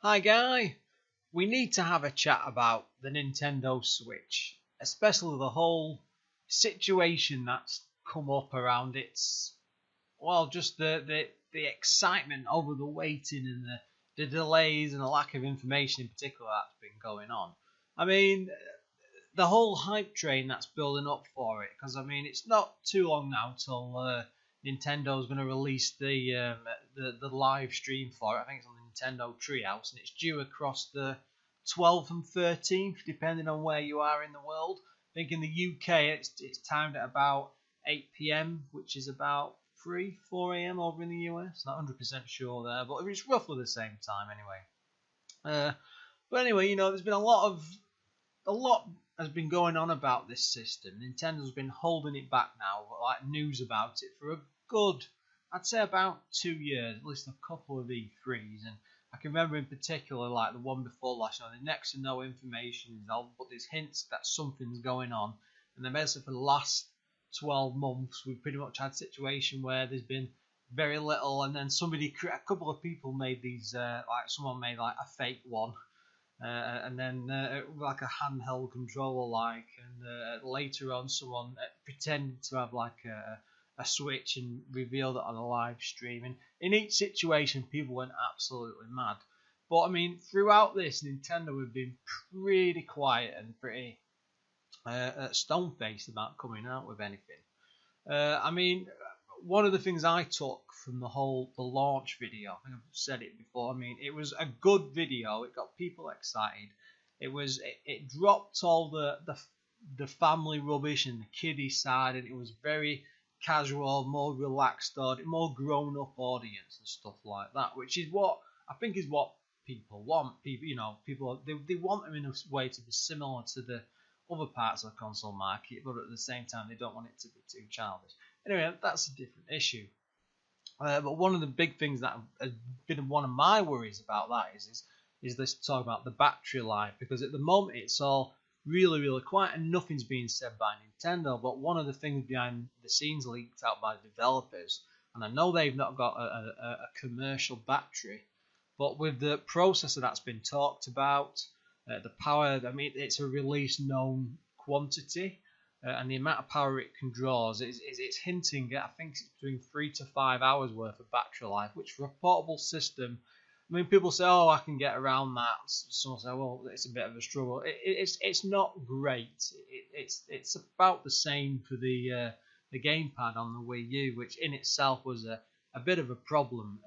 Hi, Guy. We need to have a chat about the Nintendo Switch, especially the whole situation that's come up around its, well, just the excitement over the waiting and the delays and the lack of information in particular that's been going on. I mean, the whole hype train that's building up for it, because I mean, it's not too long now till Nintendo's going to release the live stream for it. I think it's on the Nintendo Treehouse, and it's due across the 12th and 13th, depending on where you are in the world. I think in the UK it's timed at about 8 p.m., which is about 4 a.m. over in the US. Not 100% sure there, but it's roughly the same time anyway. But anyway, there's been a lot has been going on about this system. Nintendo's been holding it back now, like news about it for a good, I'd say about 2 years, at least a couple of E3s. And I can remember in particular, like the one before last, the next to no information, but there's hints that something's going on. And then basically for the last 12 months, we've pretty much had a situation where there's been very little, and then a couple of people made these, like someone made like a fake one. And then like a handheld controller, and later on someone pretended to have like a Switch and revealed it on a live stream. And in each situation, people went absolutely mad. But I mean, throughout this, Nintendo have been pretty quiet and pretty stone-faced about coming out with anything. I mean, one of the things I took from the launch video, I think I've said it before. I mean, it was a good video. It got people excited. It dropped all the family rubbish and the kiddie side, and it was very casual, more relaxed, more grown up audience and stuff like that, which is what I think is what people want. People they want them in a way to be similar to the other parts of the console market, but at the same time they don't want it to be too childish. Anyway, that's a different issue. But one of the big things that has been one of my worries about that is this talk about the battery life, because at the moment it's all really, really quiet and nothing's being said by Nintendo. But one of the things behind the scenes leaked out by the developers, and I know they've not got a commercial battery, but with the processor that's been talked about, the power, I mean, it's a release known quantity. And the amount of power it can draw it's hinting at, I think it's between 3 to 5 hours worth of battery life, which for a portable system, I mean, people say, oh, I can get around that. Some say, well, it's a bit of a struggle. It's not great. It's about the same for the gamepad on the Wii U, which in itself was a bit of a problem,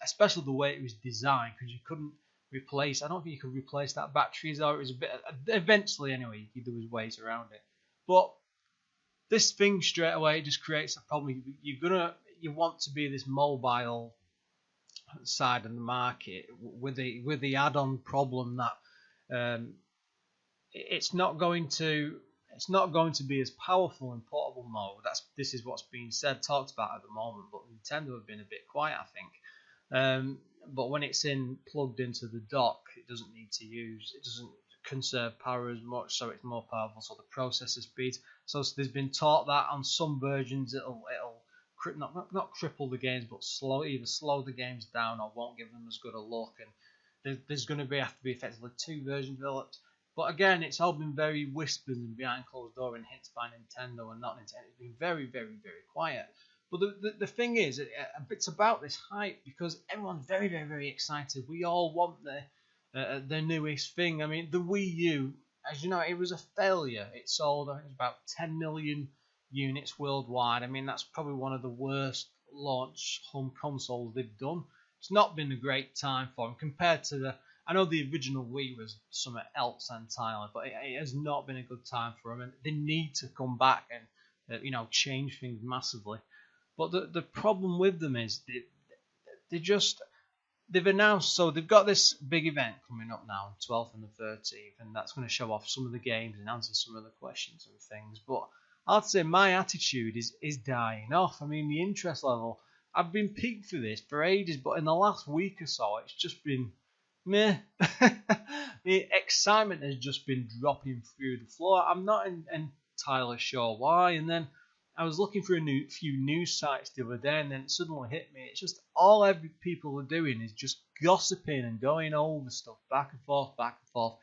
especially the way it was designed, because you couldn't replace. I don't think you could replace that batteries, or it was a bit. Eventually, anyway, there was ways around it, but this thing straight away just creates a problem. You want to be this mobile side of the market with the add-on problem that it's not going to be as powerful in portable mode. This is what's being talked about at the moment. But Nintendo have been a bit quiet, I think. But when it's plugged into the dock, it doesn't conserve power as much, so it's more powerful. So the processor speed. So there's been talk that on some versions it'll not cripple the games, but either slow the games down or won't give them as good a look. And there's going to have to be effectively two versions developed. But again, it's all been very whispered and behind closed door and hints by Nintendo and not Nintendo. It's been very, very, very quiet. But the thing is, it's about this hype, because everyone's very, very, very excited. We all want the newest thing. I mean, the Wii U, as you know, it was a failure. It sold, I think, it was about 10 million units worldwide. I mean, that's probably one of the worst launch home consoles they've done. It's not been a great time for them compared to I know the original Wii was something else entirely, but it has not been a good time for them, and they need to come back and change things massively. But the problem with them is they've announced, so they've got this big event coming up now on 12th and the 13th, and that's going to show off some of the games and answer some of the questions and things. But I'd say my attitude is dying off. I mean, the interest level, I've been peaked for this for ages, but in the last week or so, it's just been meh. The excitement has just been dropping through the floor. I'm not entirely sure why. And then I was looking for few news sites the other day, and then it suddenly hit me. It's just all every people are doing is just gossiping and going over stuff back and forth, back and forth.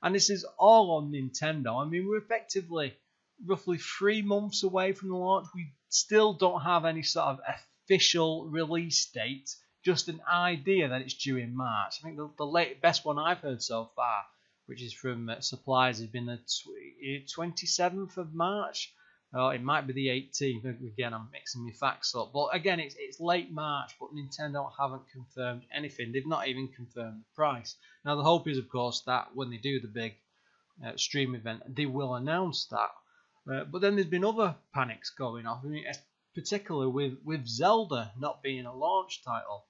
And this is all on Nintendo. I mean, we're effectively roughly 3 months away from the launch. We still don't have any sort of official release date, just an idea that it's due in March. I think the best one I've heard so far, which is from Supplies, has been the 27th of March. It might be the 18th. Again, I'm mixing my facts up. But again, it's late March, but Nintendo haven't confirmed anything. They've not even confirmed the price. Now, the hope is, of course, that when they do the big stream event, they will announce that. But then there's been other panics going off, I mean, particularly with Zelda not being a launch title.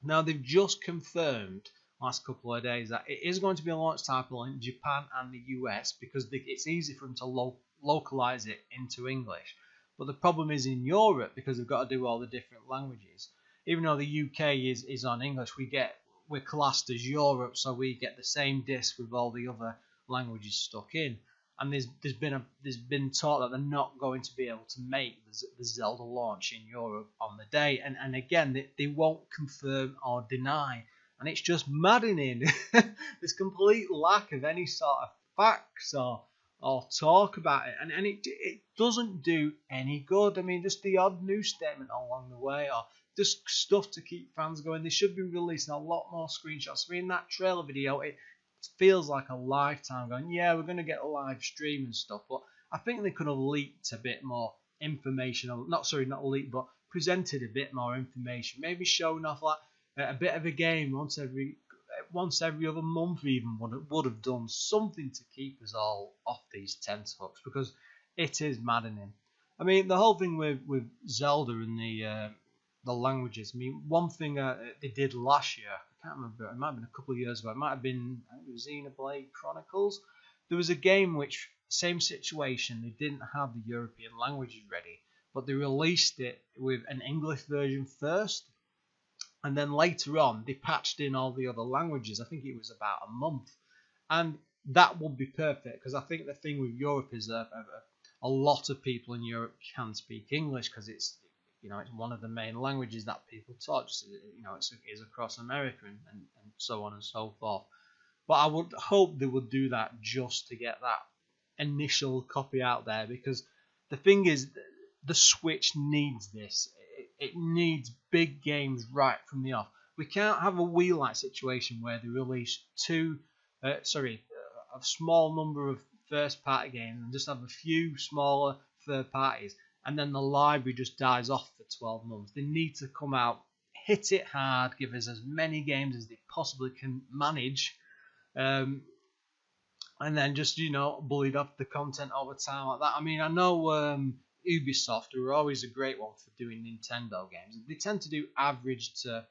Now, they've just confirmed last couple of days that it is going to be a launch title in Japan and the US because it's easy for them to localize it into English. But the problem is in Europe, because they've got to do all the different languages. Even though the UK is on English, we're classed as Europe, so we get the same disc with all the other languages stuck in. And there's been talk that they're not going to be able to make the Zelda launch in Europe on the day, and again they won't confirm or deny, and it's just maddening. There's complete lack of any sort of facts or talk about it, and it doesn't do any good. I mean, just the odd news statement along the way, or just stuff to keep fans going. They should be releasing a lot more screenshots. I mean, that trailer video, it feels like a lifetime going, yeah, we're going to get a live stream and stuff, but I think they could have leaked a bit more information, not leaked, but presented a bit more information, maybe showing off like a bit of a game once every other month even would have done something to keep us all off these tenterhooks, because it is maddening. I mean, the whole thing with Zelda and the languages, I mean, one thing they did last year, I can't remember, it might have been a couple of years ago, it might have been Xenoblade Chronicles. There was a game which, same situation, they didn't have the European languages ready, but they released it with an English version first, and then later on they patched in all the other languages. I think it was about a month, and that would be perfect, because I think the thing with Europe is a lot of people in Europe can speak English, because it's one of the main languages that people talk. It is across America and so on and so forth. But I would hope they would do that just to get that initial copy out there, because the thing is, the Switch needs this. It needs big games right from the off. We can't have a Wii-like situation where they release a small number of first-party games and just have a few smaller third parties, and then the library just dies off for 12 months. They need to come out, hit it hard, give us as many games as they possibly can manage, and then just, bullied off the content all the time like that. I mean, I know Ubisoft, who are always a great one for doing Nintendo games, they tend to do average to,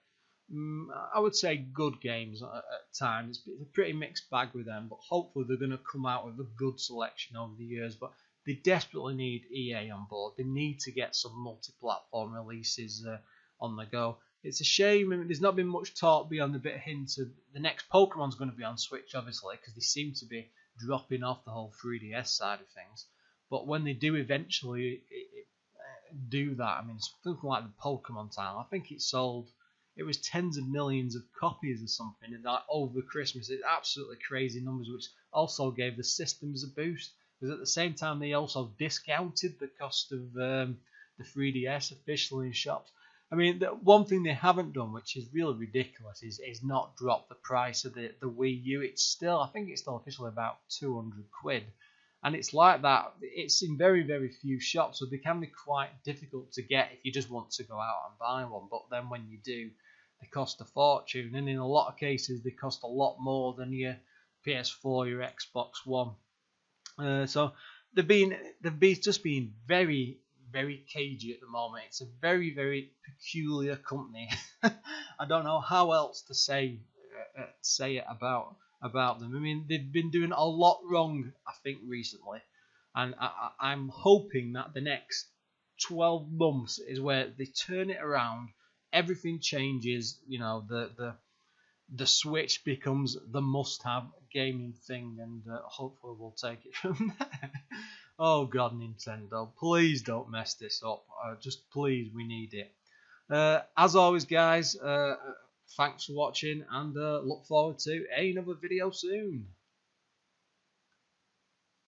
I would say, good games at times. It's a pretty mixed bag with them, but hopefully they're going to come out with a good selection over the years. But they desperately need EA on board. They need to get some multi-platform releases on the go. It's a shame. I mean, there's not been much talk beyond a bit of hint of the next Pokemon's going to be on Switch, obviously, because they seem to be dropping off the whole 3DS side of things. But when they do eventually do that, I mean, something like the Pokemon title, I think it was tens of millions of copies or something, and over Christmas. It's absolutely crazy numbers, which also gave the systems a boost. Because at the same time, they also discounted the cost of the 3DS officially in shops. I mean, the one thing they haven't done, which is really ridiculous, is not drop the price of the Wii U. I think it's still officially about 200 quid. And it's like that. It's in very, very few shops, so they can be quite difficult to get if you just want to go out and buy one. But then when you do, they cost a fortune. And in a lot of cases, they cost a lot more than your PS4, your Xbox One. So they've just been very, very cagey at the moment. It's a very, very peculiar company. I don't know how else to say it about them. I mean, they've been doing a lot wrong, I think, recently, and I'm hoping that the next 12 months is where they turn it around. Everything changes. The Switch becomes the must-have gaming thing, and hopefully we'll take it from there. Oh God, Nintendo, please don't mess this up. Just please, we need it. As always, guys, thanks for watching, and look forward to another video soon.